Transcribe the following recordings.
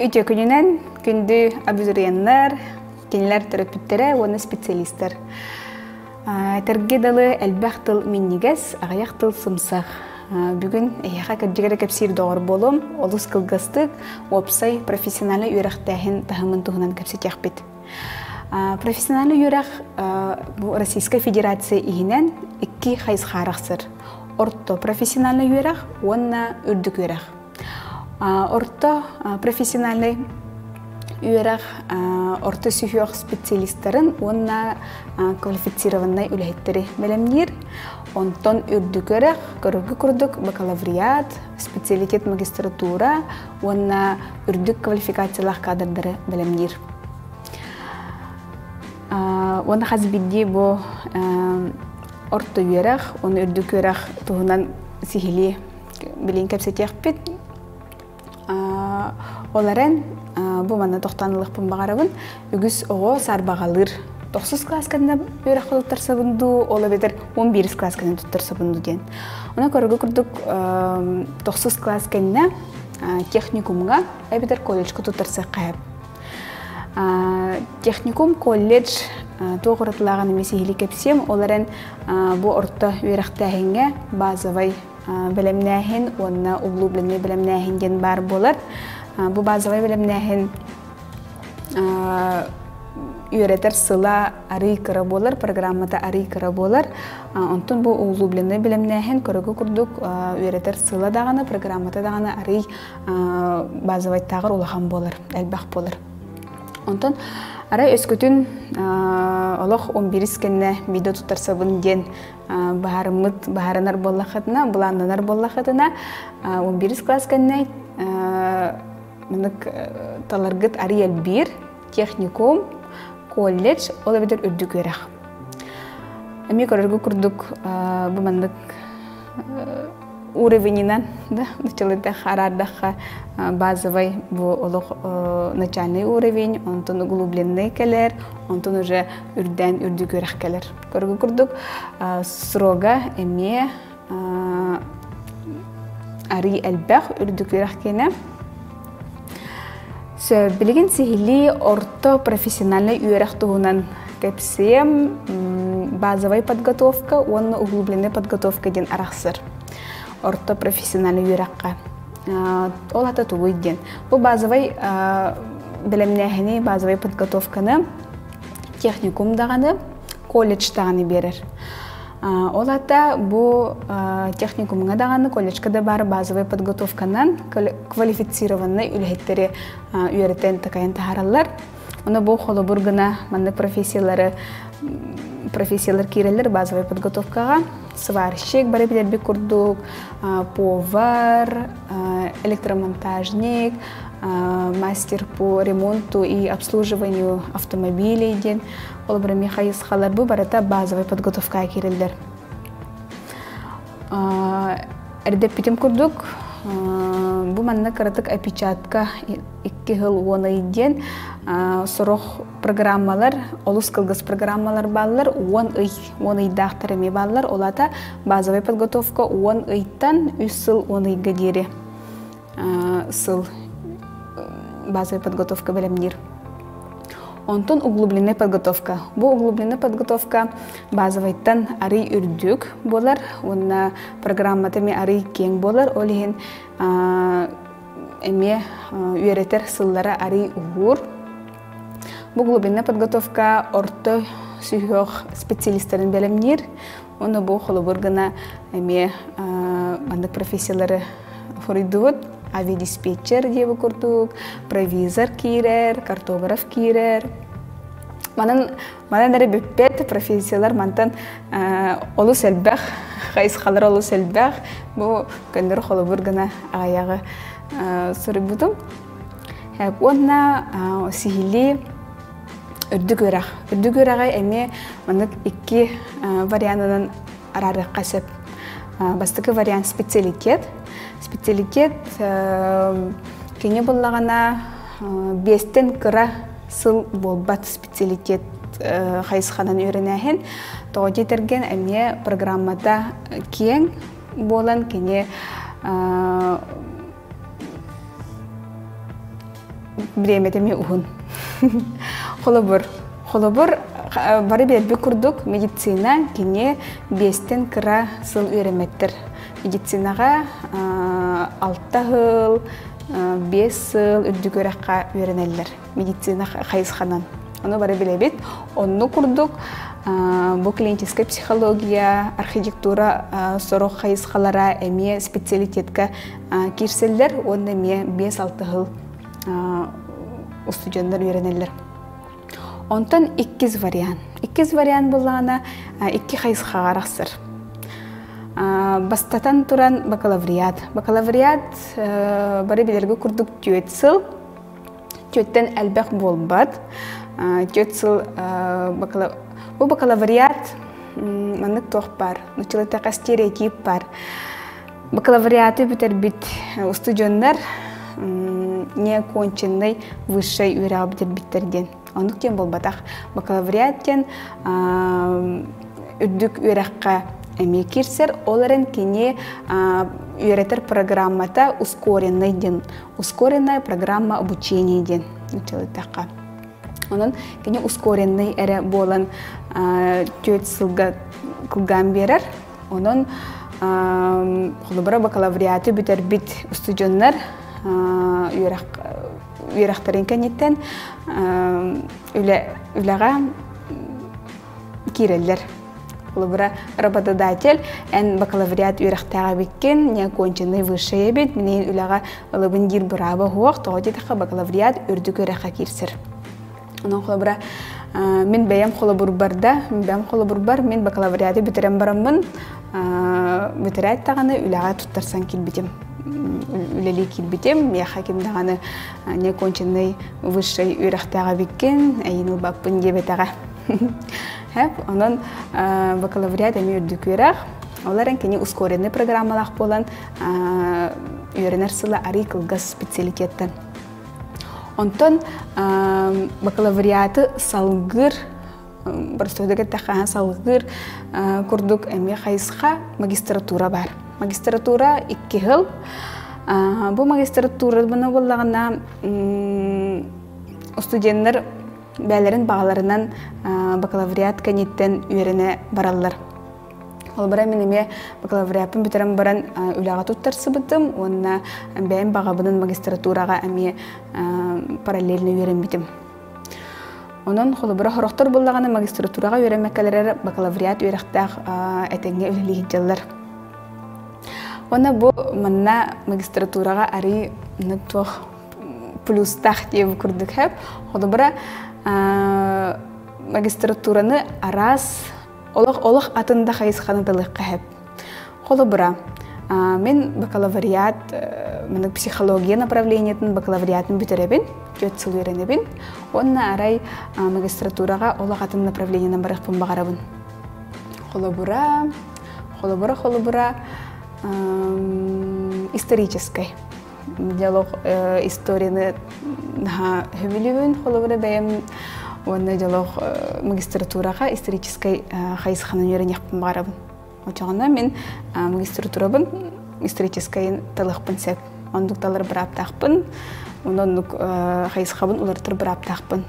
Үтө күнүнен күндү абитуриенттер, кинилер терапевттер, оны специалисттер. Тергедалы әлбәк тыл миннигес, ағаяқ тыл сымсақ. Бүгін эйяқа кәджігері кәпсир доғыр болым, олыс кылгастык, опсай профессионалы үйрақтәхін тахымын туғынан кәпсетяқ бет. Профессионалы үйрақ Российская Федерация игінен 2 қайыз қарақсыр. Орто профессионалы үйрақ, онна үрдік үйрақ. Орто профессионалы үйрақ орто сүйіқ специалисттарын, онна квалифицированный үләйттері мәлемдер. Онтон үрдік үйрақ, көрігі күрдік бакалавриат, специалитет магистратура, онна үрдік квалификациялық кадрдары мәлемдер. Оны қазбедде бұл орто үйрақ, оны үрдік үйрақ тұғынан сихили білін кәпсетеқ бет. Оларын бұл мана тоқтанылықпын бағарабын, үгіз оғы сарбағалыр. 9 класс кәдіне үйрақ құлыптарса бұнду, олы бетер 11 класс кәдіне тұттарса бұнду ден. Оны көрігі күрдік 9 класс кәдіне техникумға, әбетер колледжкі тұттарса қайып. Техникум, колледж тоғыратылаған емесігілі кәпсем, оларын бұл орта үйрақтағынға базовай білімнәхін, онына углубленный білімнәхінден бар болар. Бұл базовай білімнәхін үйретер сыла арый кыра болар, программата арый кыра болар. Онтын бұл углубленный білімнәхін көрігі күрдік үйретер сыла дағаны, программата дағаны арый базовай тағыр олахан болар, әлбәқ болар. Онтын арай өскөтін олық 11 кәнне видео тұтарса бұн ден бағарынар боллақытына, бұланданар боллақытына 11 класс кәнне мұнық таларғыт арый әлбір, техникум, колледж, ол әбедер үрдік өрақ. Әме көріргі күрдік бұмандық уровенінен, началыдақ арардаққа базовый начальный уровень, онтон углубленный кәлер, онтон уже үрден үрдік өрақ кәлер. Көргі күрдік сұрога әме арый әлбәқ үрдік өрақ кәне. Білген сихили орто профессиональный үйрақ туғынан кәпсем базовый подготовка, онны углубленный подготовка ден арақсыр. Орто профессиональный үйраққа. Ол ата туғый ден. Бұл базовый білімнәхіні, базовый подготовканы техникум дағаны, колледж дағаны берер. Ол ата бұл техникумға дағаны, колледжкада бар базовый подготовканан квалифицированный үләйттері үйретен тақайын тағаралар. Оны бұл қолы бұрғына маңдық профессиялар кейрелер базовый подготовкаға. Сварщик, бары білербек күрдік, повар, электромонтажник, мастер по ремонту и обслуживанию автомобилей ден. Ол бір мехайыз қалар бұл барата базовый подготовкаға кейрелер. Әрдеп бітім күрдік, бұл манна қаратық опечатка 2 жыл 10 айден сұрық программалар, олыс кылгыз программалар балылар, 10 айдақтар әме балылар, олата базовый подготовка 10 айттан 3 жыл 10 айға дері сыл базовый подготовка білімдер. Онтон углубленный подготовка. Бұл углубленный подготовка базовайттан арый үрдік болар, онна программатами арый кең болар, олеген әме үйретер сыллара арый ұғыр. Бұл углубленный подготовка орто сүйіқ специалистерін бәлімдер, оны бұл қолы бұрғына әме мандық профессиялары форидуыд. Авиадиспетчер дебі күрдік, провизор кейрер, картограф кейрер. Манан әрі бөппет профессиялар мантан олы сәлбәқ, қайыз қалар олы сәлбәқ. Бұл көндір қолы бұрғына ағаяғы сұры бұдым. Онна сихили үрдік өрақ. Үрдік өрағай әме мандық 2 вариантынан арарық қасып. Бастықы вариант специалитет. Специалитет кене болағана 5-тен кыра сыл болбат специалитет қайысқадан өрінәхін. Тоғы жетерген әме программада кең болан кене биреметеме ухун. Холобур бары берби курдук медицина кине 5-тен кыра сыл үйрөметтер. Медицинага 6 жыл, 5 жыл үрдүгөракка үйрөнелер. Медицина кайысханан. Оны бары билебит. Онну курдук бу клиническая психология, архитектура сорок кайысхалара эме специалитетка кирселлер, онда эме 5-6 жыл студенттер үйрөнелер. Онтан 2 вариант. 2 вариант булгана 2 кайысхага араксыр. Бастатан туран бакалавриат. Бакалавриат бары билерге курдук 4 жыл. 4-тен әлбәк болбат. 4 жыл бу бакалавриат маннык тох бар. Нучылыта стереотип бар. Бакалавриаты битербит студенттер не конченный высшей үйрәп битербиттерден. Онук тен болбатах. Бакалавриат тен үрдүк үйрәккә эме кирсер, оларын кене үйрәтер программата ускоренная программа обучения ден. Нучылытакка. Онын кене ускоренный эре болан 4 жылга кылган берер. Онын холобара бакалавриаты битербит студенттер үйрәктәрен кенеттен үләгә киреллер. Холобара работодатель эн бакалавриат үйрәктәгә биткен, не конченный высшее бит, менен үләгә алыбын дир браба хуак, тоҗи тәкә бакалавриат үрдүк үйрәккә кирсер. Онан холобара мен бәям холобур барда, мен бакалавриаты битерәм бараммын, битерәт таганы үләгә туттарсан килбитем. Үләли килбитем, я хаким даганы не конченный высший үйрәктәгә биткен, әйнул баппын дебетәгә. Хәп, онан бакалавриат эме үрдүк үйрәк, оларын кене ускоренный программалар болан үйрәнер сылы арый кылгас специалитеттен. Онтон бакалавриаты салгыр, барыстойдығы тақаға салгыр күрдік әме қайысқа магистратура бар. Магистратура 2 жыл. Бұл магистратура бұны болағына студенттер бәлерін бағаларынан бакалавриат кәнеттен үйрене баралар. Ол бара менеме бакалавриатын битерем баран үләгә туттарсы битем, онна бәйм багабының магистратурага әме параллельно үйрен битем. Онан холы бара хорохтор буллаганы магистратурага үйренмәккәләр бакалавриат үйрәктәк әтәңгә үлеле җилләр. Онна бу манна магистратурага ари нутох плюс тах дип күрдек һәп. Холы бара магистратураны арас Олық атында қайысқаны дылыққа әп. Қолы бұра, мен бакалавриат, менің психология направлениетін бакалавриатын бүтеребін, 4 жыл үйренебін. Онына арай магистратураға олық атын направлениянан барықпын бағарабын. Қолы бұра, историческай. Диалог историяны хөбілігін қолы бұра бәйім. Онна диалог магистратураға исторической қайысқанын үйренекпін барабын. Очағына мен магистратурабын исторической талықпын сәп. Ондықталар бір аптақпын, ондық қайысқабын олартыр бір аптақпын.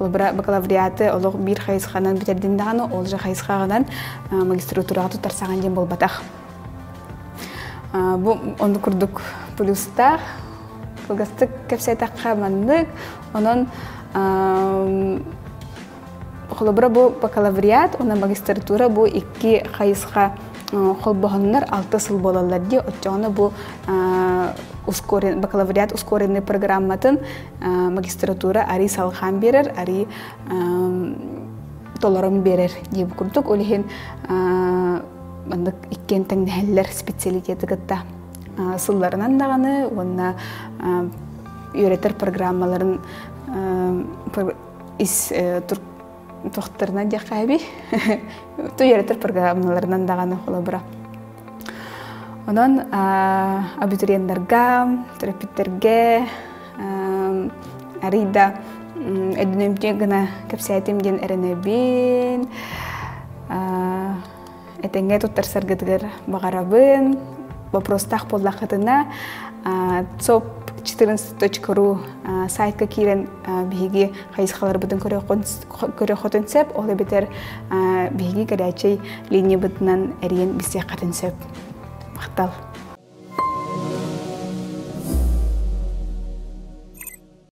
Ол бір бакалавриаты олық бір қайысқанан бітерден дағаны, ол жа қайысқағынан магистратураға тұтарсаған ден бол батақ. Онды күрдік плюстақ, қылғастық кәпсәйтаққа мандық, онын Холобра бу бакалавриат, она магистратура бу 2 қайысқа холбоғанлар 6 жыл болалар де, отчағына бу бакалавриат ускоренный программатын магистратура ари салхан берер, ари толарым берер деп күрдік. Олеген мандық 2 тәңдәлер специалитеті гытта сылларынан дағаны, онна үйретер программаларын тоқтарынан жақайбі, үйретер программаларынан дағаны қолы бұра. Онан абитуриентлерге, терапевттерге, арыйда әдінемде ғына кәпсәйтімден әрінебін, әтенге тұттар сарғыдығыр бағарабын, вопростақ боллақытына 14.ru сайтка кирен биги хайсхалар бутын көрө хотын сөп, ол бетер биги кадачай линия бутынан эриен бисте катын сөп. Мактал.